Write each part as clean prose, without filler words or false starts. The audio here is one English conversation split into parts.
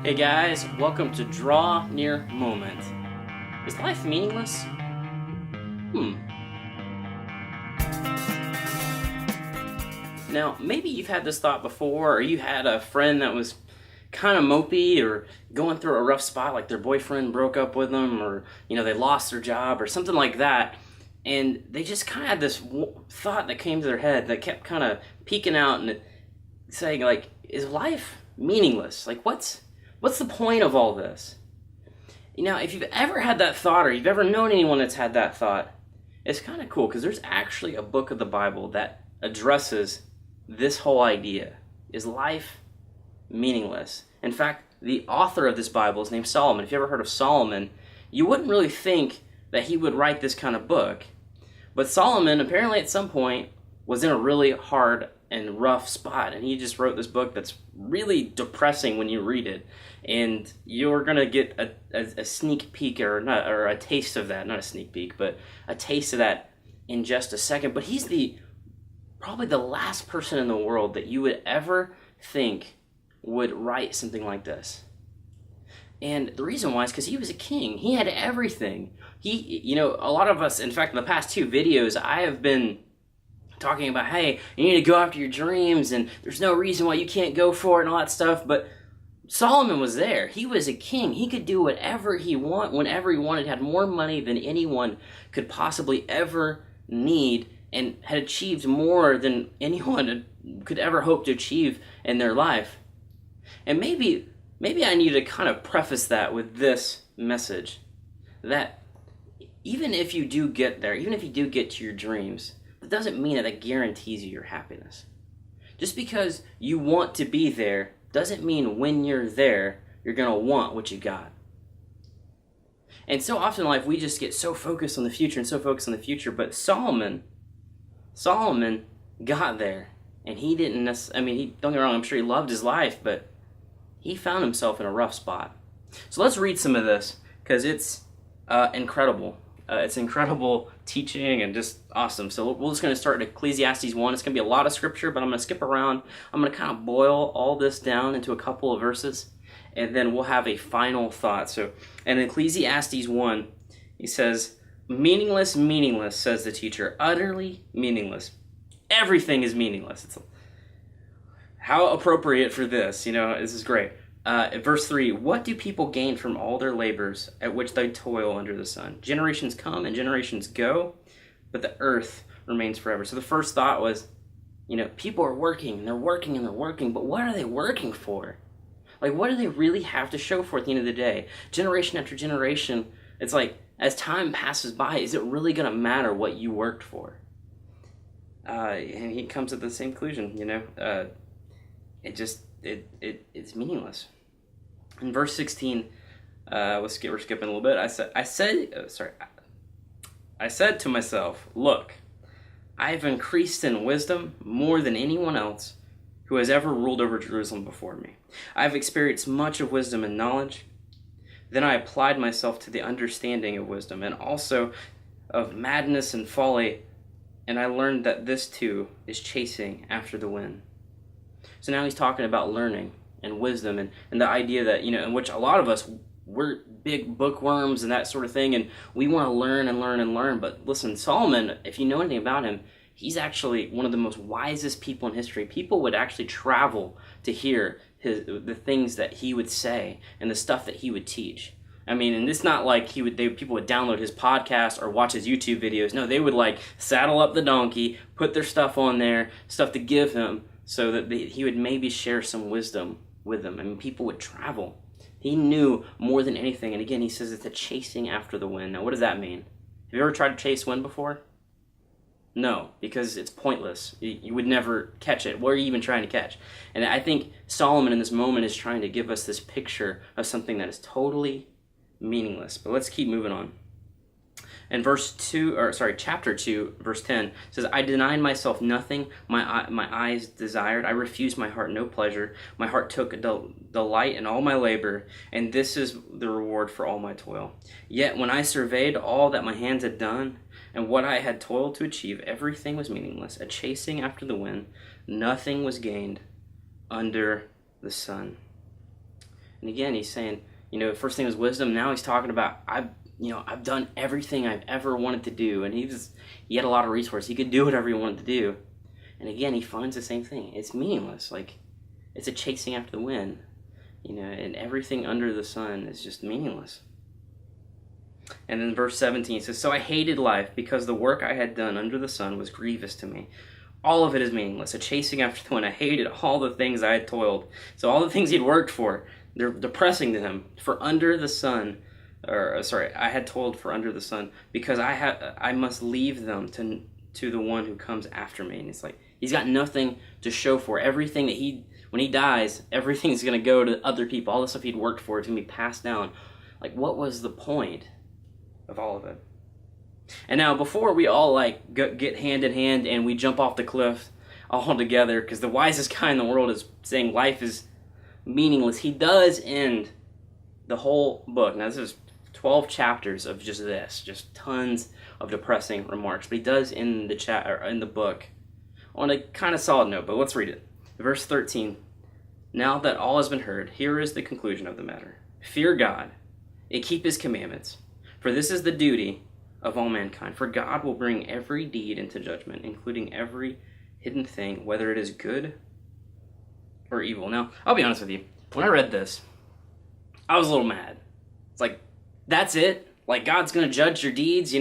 Hey guys, welcome to Draw Near Moment. Is life meaningless? Now, maybe you've had this thought before, or you had a friend that was kind of mopey or going through a rough spot, like their boyfriend broke up with them, or they lost their job, or something like that, and they just kind of had this thought that came to their head that kept kind of peeking out and saying, like, is life meaningless? Like, what's the point of all this? If you've ever had that thought, or you've ever known anyone that's had that thought, it's kind of cool because there's actually a book of the Bible that addresses this whole idea. Is life meaningless? In fact, the author of this Bible is named Solomon. If you ever heard of Solomon, you wouldn't really think that he would write this kind of book. But Solomon, apparently at some point, was in a really hard and rough spot, and he just wrote this book that's really depressing when you read it, and you're gonna get a sneak peek or a taste of that, not a sneak peek, but a taste of that in just a second. But he's probably the last person in the world that you would ever think would write something like this. And the reason why is because he was a king. He had everything. A lot of us, in fact, in the past 2 videos, I have been talking about, hey, you need to go after your dreams, and there's no reason why you can't go for it and all that stuff. But Solomon was there. He was a king. He could do whatever he wanted, whenever he wanted, had more money than anyone could possibly ever need, and had achieved more than anyone could ever hope to achieve in their life. And maybe I need to kind of preface that with this message, that even if you do get there, even if you do get to your dreams, that doesn't mean that guarantees you your happiness. Just because you want to be there doesn't mean when you're there, you're going to want what you got. And so often in life, we just get so focused on the future, but Solomon got there, and he didn't necessarily, don't get me wrong, I'm sure he loved his life, but he found himself in a rough spot. So let's read some of this, because it's incredible. It's incredible teaching and just awesome. So we're just going to start at Ecclesiastes 1. It's going to be a lot of scripture, but I'm going to skip around. I'm going to kind of boil all this down into a couple of verses, and then we'll have a final thought. So in Ecclesiastes 1, he says, meaningless, meaningless, says the teacher, utterly meaningless. Everything is meaningless. How appropriate for this, this is great. Verse 3, what do people gain from all their labors at which they toil under the sun? Generations come and generations go, but the earth remains forever. So the first thought was, people are working, and they're working, and they're working, but what are they working for? Like, what do they really have to show for at the end of the day? Generation after generation, it's like, as time passes by, is it really going to matter what you worked for? And he comes to the same conclusion, it's meaningless. In verse 16, we're skipping a little bit. I said to myself, look, I have increased in wisdom more than anyone else who has ever ruled over Jerusalem before me. I have experienced much of wisdom and knowledge. Then I applied myself to the understanding of wisdom and also of madness and folly, and I learned that this too is chasing after the wind. So now he's talking about learning and wisdom and the idea that, in which a lot of us, we're big bookworms and that sort of thing, and we want to learn and learn and learn. But listen, Solomon, if you know anything about him, he's actually one of the most wisest people in history. People would actually travel to hear the things that he would say and the stuff that he would teach. And it's not like people would download his podcast or watch his YouTube videos. No, they would saddle up the donkey, put their stuff on there, stuff to give him, so that he would maybe share some wisdom with them. People would travel. He knew more than anything. And again, he says it's a chasing after the wind. Now, what does that mean? Have you ever tried to chase wind before? No, because it's pointless. You would never catch it. What are you even trying to catch? And I think Solomon in this moment is trying to give us this picture of something that is totally meaningless. But let's keep moving on. In chapter 2, verse 10, says, I denied myself nothing my eyes desired. I refused my heart no pleasure. My heart took delight in all my labor, and this is the reward for all my toil. Yet when I surveyed all that my hands had done, and what I had toiled to achieve, everything was meaningless, a chasing after the wind. Nothing was gained under the sun. And again, he's saying, first thing was wisdom. Now he's talking about, I've done everything I've ever wanted to do. And he had a lot of resources. He could do whatever he wanted to do. And again, he finds the same thing. It's meaningless. Like, it's a chasing after the wind. And everything under the sun is just meaningless. And then verse 17 says, so I hated life because the work I had done under the sun was grievous to me. All of it is meaningless, a chasing after the wind. I hated all the things I had toiled. So all the things he'd worked for, they're depressing to him. For under the sun, I had toiled for under the sun, because I must leave them to the one who comes after me. And it's like, he's got nothing to show for. Everything that when he dies, everything's going to go to other people. All the stuff he'd worked for is going to be passed down. Like, what was the point of all of it? And now, before we all get hand in hand and we jump off the cliff all together, because the wisest guy in the world is saying life is meaningless, he does end the whole book. Now, this is 12 chapters of just tons of depressing remarks. But he does end the book on a kind of solid note. But let's read it. Verse 13. Now that all has been heard, here is the conclusion of the matter. Fear God and keep his commandments, for this is the duty of all mankind. For God will bring every deed into judgment, including every hidden thing, whether it is good or evil. Now, I'll be honest with you. When I read this, I was a little mad. It's like, that's it? Like, God's going to judge your deeds,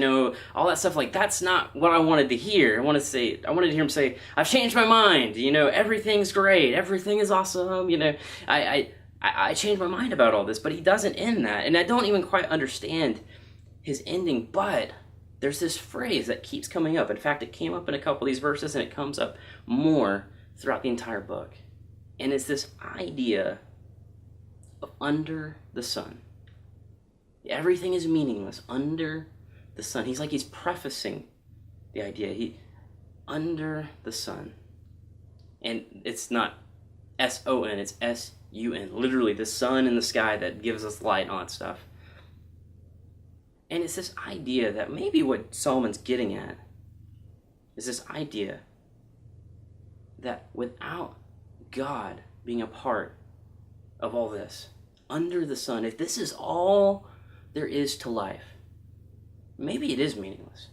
all that stuff. Like, that's not what I wanted to hear. I wanted to hear him say, I've changed my mind. Everything's great. Everything is awesome. I changed my mind about all this. But he doesn't end that. And I don't even quite understand his ending, but there's this phrase that keeps coming up. In fact, it came up in a couple of these verses, and it comes up more throughout the entire book. And it's this idea of under the sun. Everything is meaningless under the sun. He's prefacing the idea. Under the sun. And it's not S-O-N, it's S-U-N. Literally, the sun in the sky that gives us light and all that stuff. And it's this idea that maybe what Solomon's getting at is this idea that without God being a part of all this, under the sun, if this is all there is to life, maybe it is meaningless.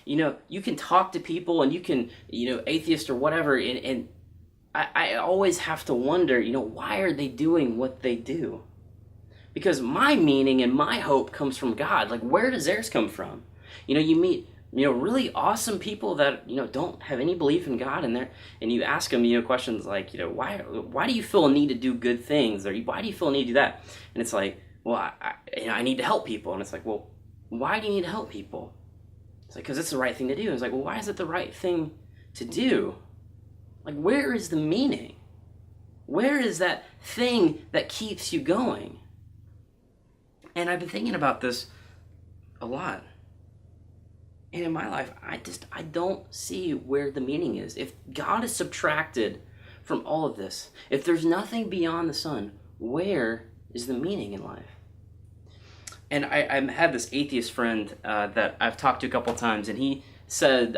You can talk to people and you can, atheist or whatever, and I always have to wonder, why are they doing what they do? Because my meaning and my hope comes from God. Like, where does theirs come from? You meet, really awesome people that, don't have any belief in God, and you ask them, questions like, why do you feel a need to do good things? Or why do you feel a need to do that? And it's like, well, I need to help people. And it's like, well, why do you need to help people? It's like, because it's the right thing to do. And it's like, well, why is it the right thing to do? Like, where is the meaning? Where is that thing that keeps you going? And I've been thinking about this a lot. And in my life, I don't see where the meaning is. If God is subtracted from all of this, if there's nothing beyond the sun, where is the meaning in life? And I had this atheist friend that I've talked to a couple times, and he said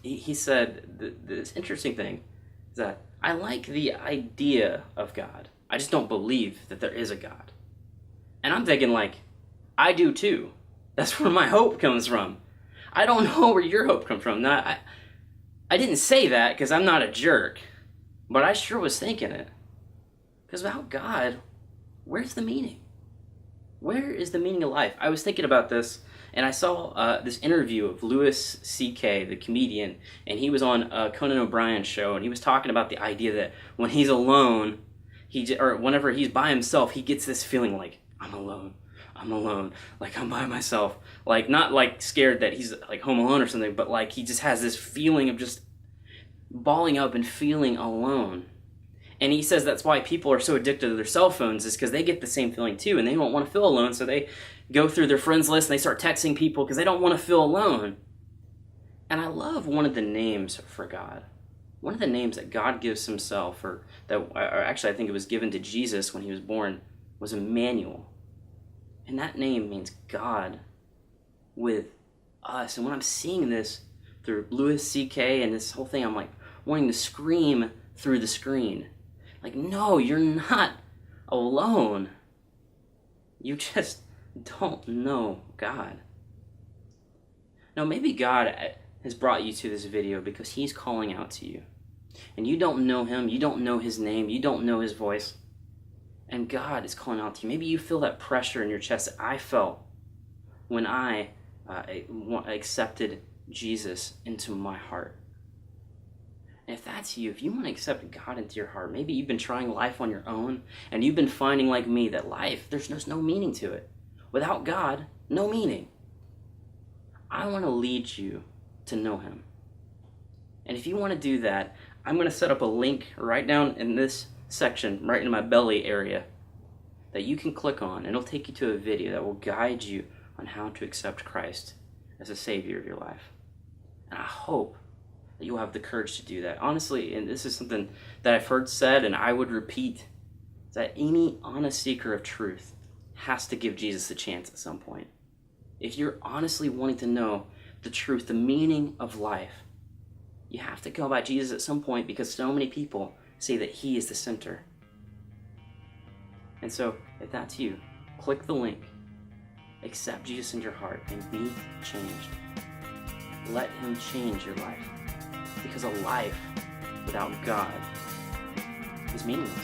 he said this interesting thing, is that I like the idea of God. I just don't believe that there is a God. And I'm thinking, like, I do too. That's where my hope comes from. I don't know where your hope comes from. Now, I didn't say that because I'm not a jerk, but I sure was thinking it. Because without God, where's the meaning? Where is the meaning of life? I was thinking about this, and I saw this interview of Louis C.K., the comedian, and he was on Conan O'Brien's show, and he was talking about the idea that when he's alone, or whenever he's by himself, he gets this feeling like, I'm alone, like I'm by myself, like not like scared that he's like home alone or something, but like he just has this feeling of just balling up and feeling alone. And he says that's why people are so addicted to their cell phones, is because they get the same feeling too, and they don't want to feel alone, so they go through their friends list and they start texting people because they don't want to feel alone. And I love one of the names for God. One of the names that God gives himself, or actually I think it was given to Jesus when he was born, was Emmanuel. And that name means God with us. And when I'm seeing this through Louis C.K. and this whole thing, I'm like wanting to scream through the screen. Like, no, you're not alone. You just don't know God. Now, maybe God has brought you to this video because he's calling out to you. And you don't know him, you don't know his name, you don't know his voice. And God is calling out to you. Maybe you feel that pressure in your chest that I felt when I accepted Jesus into my heart. And if that's you, if you want to accept God into your heart, maybe you've been trying life on your own, and you've been finding, like me, that life, there's just no meaning to it. Without God, no meaning. I want to lead you to know him. And if you want to do that, I'm going to set up a link right down in this section, right in my belly area, that you can click on, and it'll take you to a video that will guide you on how to accept Christ as a Savior of your life. And I hope that you'll have the courage to do that. Honestly, and this is something that I've heard said, and I would repeat, that any honest seeker of truth has to give Jesus a chance at some point. If you're honestly wanting to know the truth, the meaning of life, you have to go by Jesus at some point, because so many people say that he is the center. And so, if that's you, click the link, accept Jesus into your heart, and be changed. Let him change your life, because a life without God is meaningless.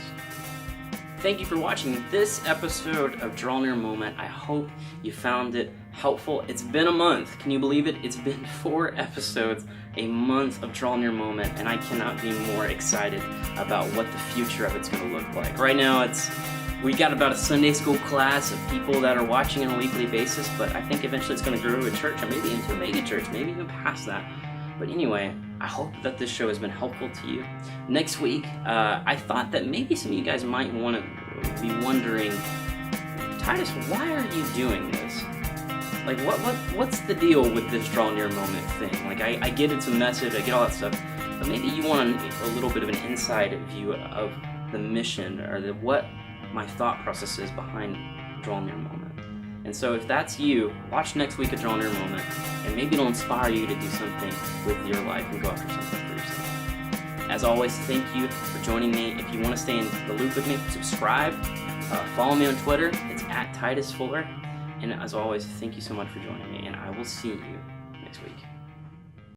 Thank you for watching this episode of Draw Near Moment. I hope you found it helpful. It's been a month. Can you believe it? It's been 4 episodes, a month of Draw Near Moment, and I cannot be more excited about what the future of it's going to look like. Right now, we got about a Sunday school class of people that are watching on a weekly basis, but I think eventually it's going to grow to a church, or maybe into a mega church, maybe even past that. But anyway, I hope that this show has been helpful to you. Next week, I thought that maybe some of you guys might want to be wondering, Titus, why are you doing this? Like, what's the deal with this Draw Near Moment thing? Like, I get it's a message, I get all that stuff, but maybe you want a little bit of an inside view of the mission, or what my thought process is behind Draw Near Moment. And so if that's you, watch next week of Draw Near Moment, and maybe it'll inspire you to do something with your life and go after something for yourself. As always, thank you for joining me. If you want to stay in the loop with me, subscribe, follow me on Twitter. It's @TitusFuller. And as always, thank you so much for joining me, and I will see you next week.